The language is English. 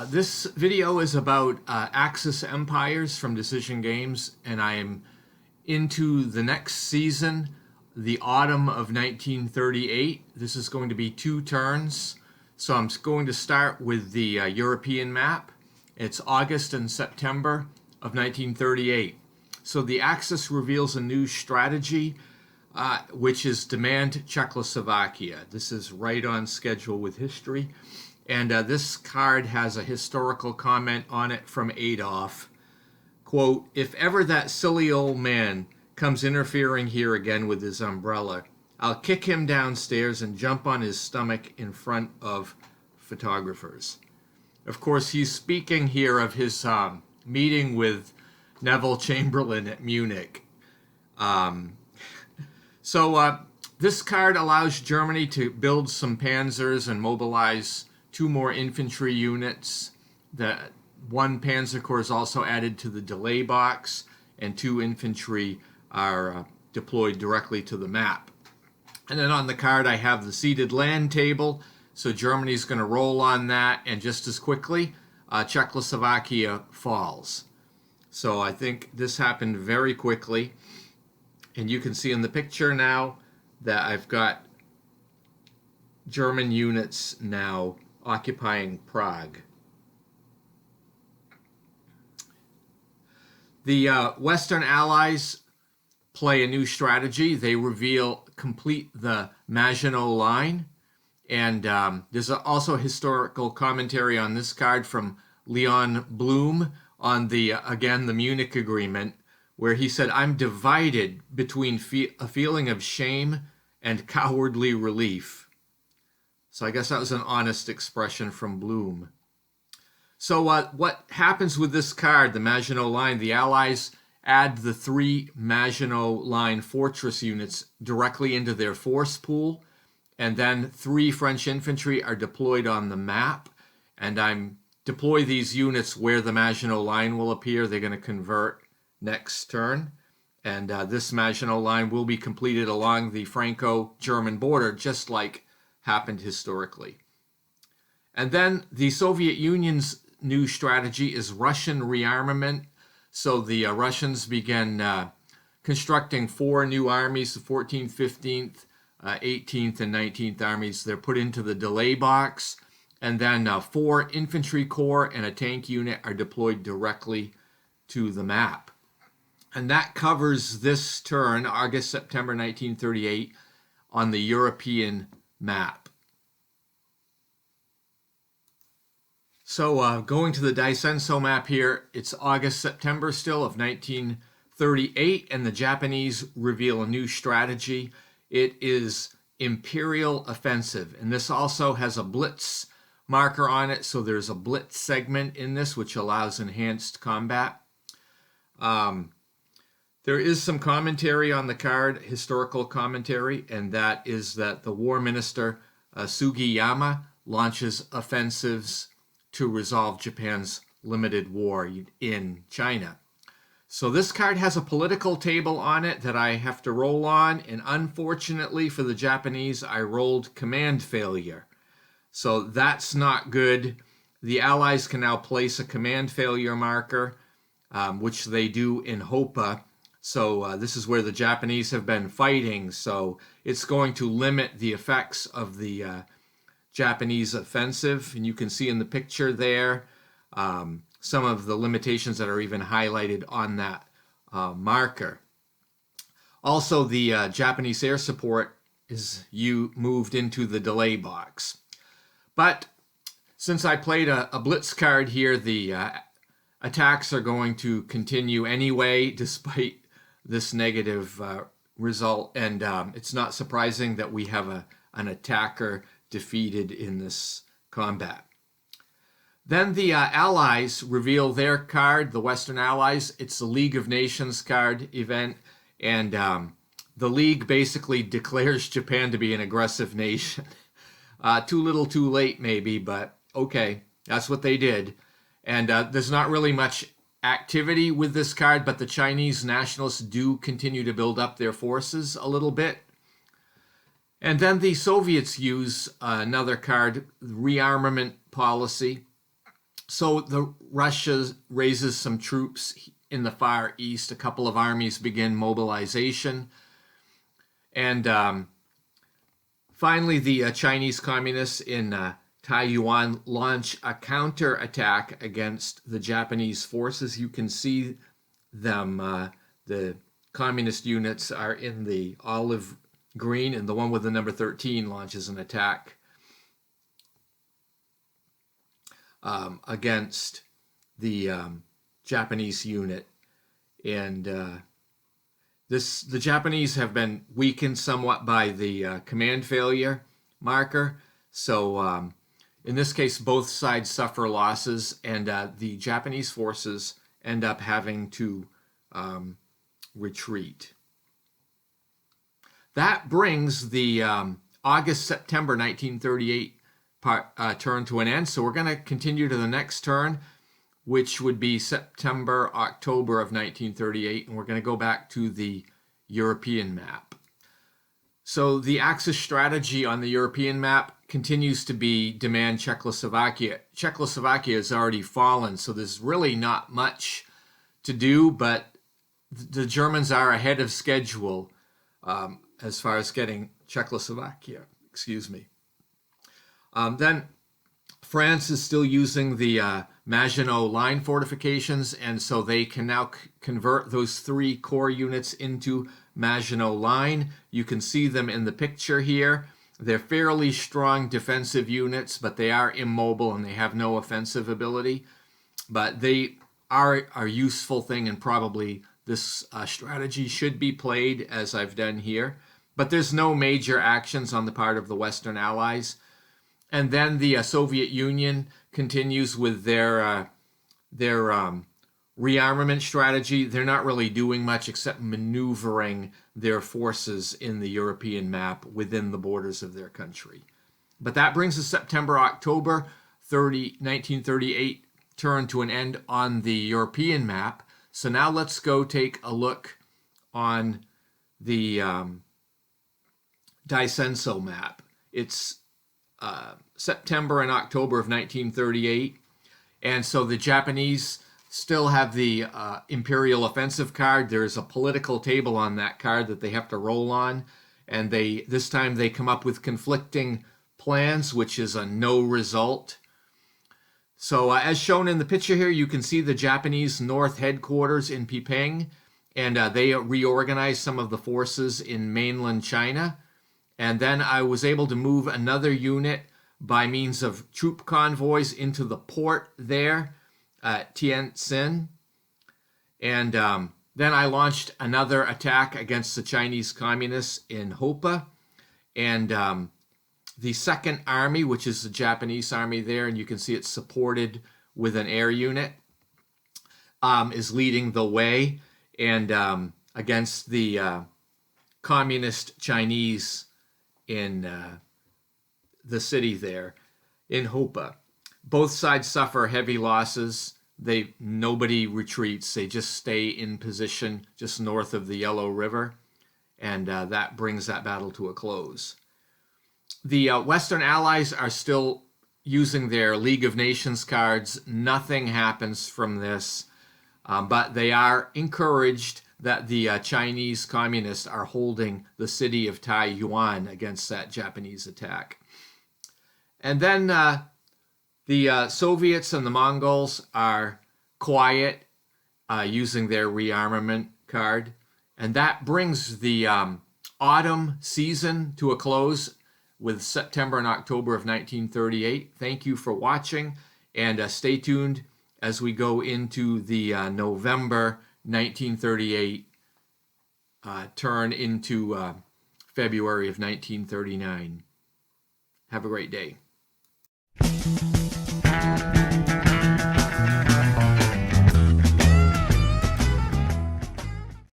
This video is about Axis Empires from Decision Games, and I am into the next season, the autumn of 1938. This is going to be 2 turns. So I'm going to start with the European map. It's August and September of 1938. So the Axis reveals a new strategy, which is demand Czechoslovakia. This is right on schedule with history. And this card has a historical comment on it from Adolf. Quote, "If ever that silly old man comes interfering here again with his umbrella, I'll kick him downstairs and jump on his stomach in front of photographers." Of course, he's speaking here of his meeting with Neville Chamberlain at Munich. This card allows Germany to build some panzers and mobilize 2 more infantry units. The 1 Panzer Corps is also added to the delay box, and 2 infantry are deployed directly to the map. And then on the card I have the ceded land table, so Germany's going to roll on that, and just as quickly Czechoslovakia falls. So I think this happened very quickly, and you can see in the picture now that I've got German units now occupying Prague. The Western Allies play a new strategy. They complete the Maginot Line, and there's also historical commentary on this card from Leon Blum on the Munich Agreement, where he said, "I'm divided between a feeling of shame and cowardly relief." So I guess that was an honest expression from Blum. So what happens with this card, the Maginot Line? The Allies add the 3 Maginot Line fortress units directly into their force pool, and then 3 French infantry are deployed on the map, and I'm deploy these units where the Maginot Line will appear. They're going to convert next turn, and this Maginot Line will be completed along the Franco-German border, just like happened historically. And then the Soviet Union's new strategy is Russian rearmament. So the Russians began constructing 4 new armies, the 14th, 15th, 18th, and 19th armies. They're put into the delay box, and then 4 infantry corps and a tank unit are deployed directly to the map. And that covers this turn, August, September 1938, on the European map. So going to the Daisenso map here, it's August, September still of 1938, and the Japanese reveal a new strategy. It is Imperial Offensive, and this also has a blitz marker on it, so there's a blitz segment in this which allows enhanced combat. There is some commentary on the card, historical commentary, and that is that the War Minister Sugiyama launches offensives to resolve Japan's limited war in China. So this card has a political table on it that I have to roll on, and unfortunately for the Japanese, I rolled command failure. So that's not good. The Allies can now place a command failure marker, which they do in Hopa. So this is where the Japanese have been fighting, so it's going to limit the effects of the Japanese offensive. And you can see in the picture there some of the limitations that are even highlighted on that marker. Also, the Japanese air support is moved into the delay box. But since I played a blitz card here, the attacks are going to continue anyway, despite this negative result, and it's not surprising that we have an attacker defeated in this combat. Then the Allies reveal their card, the Western Allies. It's the League of Nations card event, and the League basically declares Japan to be an aggressive nation. Too little too late maybe, but okay, that's what they did. And there's not really much activity with this card, but the Chinese nationalists do continue to build up their forces a little bit. And then the Soviets use another card, rearmament policy. So the Russia raises some troops in the Far East. A couple of armies begin mobilization. And finally, the Chinese communists in Taiyuan launch a counterattack against the Japanese forces. You can see them. The communist units are in the olive green, and the one with the number 13 launches an attack against the Japanese unit. And the Japanese have been weakened somewhat by the command failure marker. So in this case, both sides suffer losses, and the Japanese forces end up having to retreat. That brings the August-September 1938 turn to an end. So we're going to continue to the next turn, which would be September-October of 1938, and we're going to go back to the European map. So the Axis strategy on the European map continues to be demand Czechoslovakia. Czechoslovakia has already fallen, so there's really not much to do, but the Germans are ahead of schedule as far as getting Czechoslovakia. Excuse me. Then France is still using the Maginot Line fortifications, and so they can now convert those 3 core units into Maginot Line. You can see them in the picture here. They're fairly strong defensive units, but they are immobile and they have no offensive ability. But they are a useful thing, and probably this strategy should be played as I've done here. But there's no major actions on the part of the Western Allies. And then the Soviet Union continues with their rearmament strategy. They're not really doing much except maneuvering their forces in the European map within the borders of their country. But that brings the September-October 1938 turn to an end on the European map. So now let's go take a look on the Daisenso map. It's September and October of 1938. And so the Japanese still have the Imperial Offensive card. There's a political table on that card that they have to roll on. And this time they come up with conflicting plans, which is a no result. So as shown in the picture here, you can see the Japanese North headquarters in Piping, and they reorganized some of the forces in mainland China. And then I was able to move another unit by means of troop convoys into the port there at Tientsin. And then I launched another attack against the Chinese communists in Hopa. And the Second Army, which is the Japanese army there, and you can see it's supported with an air unit, is leading the way and against the communist Chinese in the city there in Hopa. Both sides suffer heavy losses. Nobody retreats. They just stay in position just north of the Yellow River, and that brings that battle to a close. The Western Allies are still using their League of Nations cards. Nothing happens from this, but they are encouraged that the Chinese communists are holding the city of Taiyuan against that Japanese attack. And then the Soviets and the Mongols are quiet, using their rearmament card. And that brings the autumn season to a close with September and October of 1938. Thank you for watching, and stay tuned as we go into the November 1938 turn into February of 1939. Have a great day.